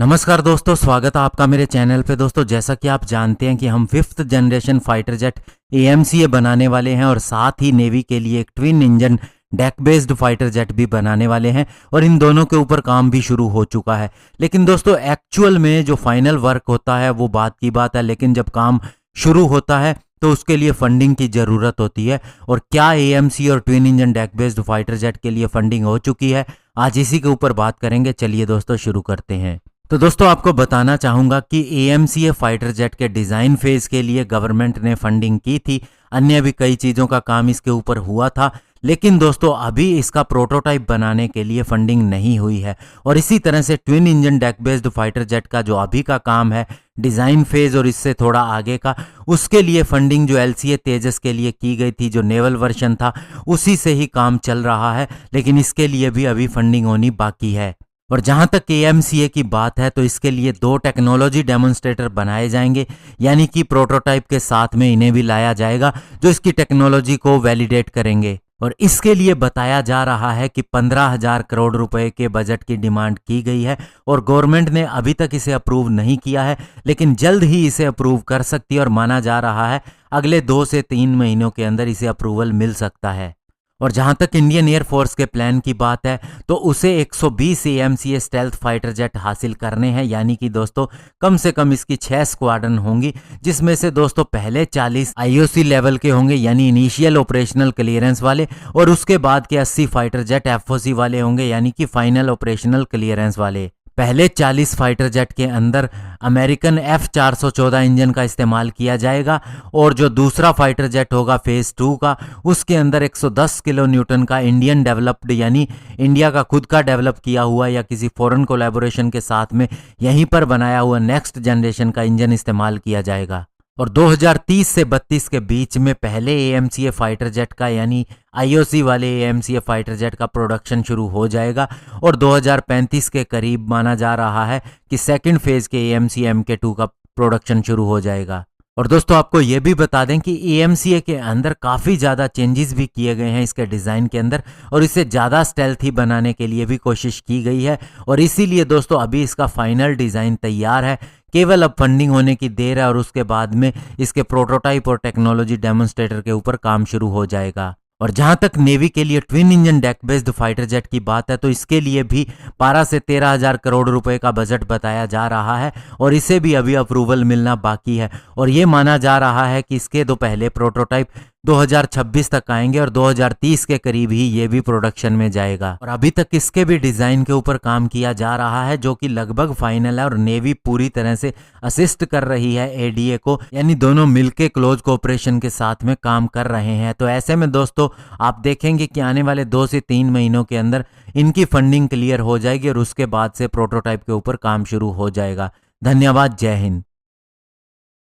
नमस्कार दोस्तों, स्वागत है आपका मेरे चैनल पे। दोस्तों, जैसा कि आप जानते हैं कि हम 5th generation fighter jet AMCA बनाने वाले हैं और साथ ही नेवी के लिए एक twin engine deck based fighter jet भी बनाने वाले हैं और इन दोनों के ऊपर काम भी शुरू हो चुका है। लेकिन दोस्तों, एक्चुअल में जो फाइनल वर्क होता है वो बात की बात है, लेकिन जब काम शुरू होता है तो उसके लिए फंडिंग की ज़रूरत होती है। और क्या AMC और twin engine deck based fighter jet के लिए फंडिंग हो चुकी है, आज इसी के ऊपर बात करेंगे। चलिए दोस्तों, शुरू करते हैं। तो दोस्तों, आपको बताना चाहूँगा कि AMCA फाइटर जेट के डिज़ाइन फेज़ के लिए गवर्नमेंट ने फंडिंग की थी। अन्य भी कई चीज़ों का काम इसके ऊपर हुआ था, लेकिन दोस्तों अभी इसका प्रोटोटाइप बनाने के लिए फंडिंग नहीं हुई है। और इसी तरह से twin engine deck based fighter jet का जो अभी का काम है डिज़ाइन फेज़ और इससे थोड़ा आगे का, उसके लिए फंडिंग जो LCA तेजस के लिए की गई थी, जो नेवल वर्जन था, उसी से ही काम चल रहा है। लेकिन इसके लिए भी अभी फंडिंग होनी बाकी है। और जहां तक AMCA की बात है तो इसके लिए 2 टेक्नोलॉजी डेमोन्स्ट्रेटर बनाए जाएंगे, यानी कि प्रोटोटाइप के साथ में इन्हें भी लाया जाएगा जो इसकी टेक्नोलॉजी को वैलिडेट करेंगे। और इसके लिए बताया जा रहा है कि 15,000 करोड़ रुपए के बजट की डिमांड की गई है और गवर्नमेंट ने अभी तक इसे अप्रूव नहीं किया है, लेकिन जल्द ही इसे अप्रूव कर सकती है और माना जा रहा है अगले 2 से 3 महीनों के अंदर इसे अप्रूवल मिल सकता है। और जहां तक इंडियन एयरफोर्स के प्लान की बात है तो उसे 120 AMCA स्टेल्थ फाइटर जेट हासिल करने हैं, यानी कि दोस्तों कम से कम इसकी 6 स्क्वाड्रन होंगी, जिसमें से दोस्तों पहले 40 IOC लेवल के होंगे, यानी इनिशियल ऑपरेशनल क्लियरेंस वाले, और उसके बाद के 80 फाइटर जेट FOC वाले होंगे, यानी कि फाइनल ऑपरेशनल क्लियरेंस वाले। पहले 40 फाइटर जेट के अंदर अमेरिकन F414 इंजन का इस्तेमाल किया जाएगा और जो दूसरा फाइटर जेट होगा फेज 2 का, उसके अंदर 110 किलो न्यूटन का इंडियन डेवलप्ड, यानी इंडिया का खुद का डेवलप किया हुआ या किसी फॉरेन कोलैबोरेशन के साथ में यहीं पर बनाया हुआ नेक्स्ट जनरेशन का इंजन इस्तेमाल किया जाएगा। और 2030 से 32 के बीच में पहले AMCA फाइटर जेट का, यानी IOC वाले AMCA फाइटर जेट का प्रोडक्शन शुरू हो जाएगा और 2035 के करीब माना जा रहा है कि सेकंड फेज के AMCA MK2 का प्रोडक्शन शुरू हो जाएगा। और दोस्तों, आपको ये भी बता दें कि AMCA के अंदर काफ़ी ज़्यादा चेंजेस भी किए गए हैं इसके डिज़ाइन के अंदर, और इसे ज़्यादा स्टेल्थी बनाने के लिए भी कोशिश की गई है। और इसीलिए दोस्तों अभी इसका फाइनल डिज़ाइन तैयार है, केवल अब फंडिंग होने की देर है और उसके बाद में इसके प्रोटोटाइप और टेक्नोलॉजी डेमोन्स्ट्रेटर के ऊपर काम शुरू हो जाएगा। और जहां तक नेवी के लिए twin engine deck based fighter jet की बात है तो इसके लिए भी 12 से 13,000 करोड़ रुपए का बजट बताया जा रहा है और इसे भी अभी अप्रूवल मिलना बाकी है। और ये माना जा रहा है कि इसके 2 पहले प्रोटोटाइप 2026 तक आएंगे और 2030 के करीब ही ये भी प्रोडक्शन में जाएगा। और अभी तक इसके भी डिज़ाइन के ऊपर काम किया जा रहा है, जो कि लगभग फाइनल है और नेवी पूरी तरह से असिस्ट कर रही है ADA को, यानी दोनों मिलके क्लोज कोऑपरेशन के साथ में काम कर रहे हैं। तो ऐसे में दोस्तों आप देखेंगे कि आने वाले 2 से 3 महीनों के अंदर इनकी फंडिंग क्लियर हो जाएगी और उसके बाद से प्रोटोटाइप के ऊपर काम शुरू हो जाएगा। धन्यवाद। जय हिंद।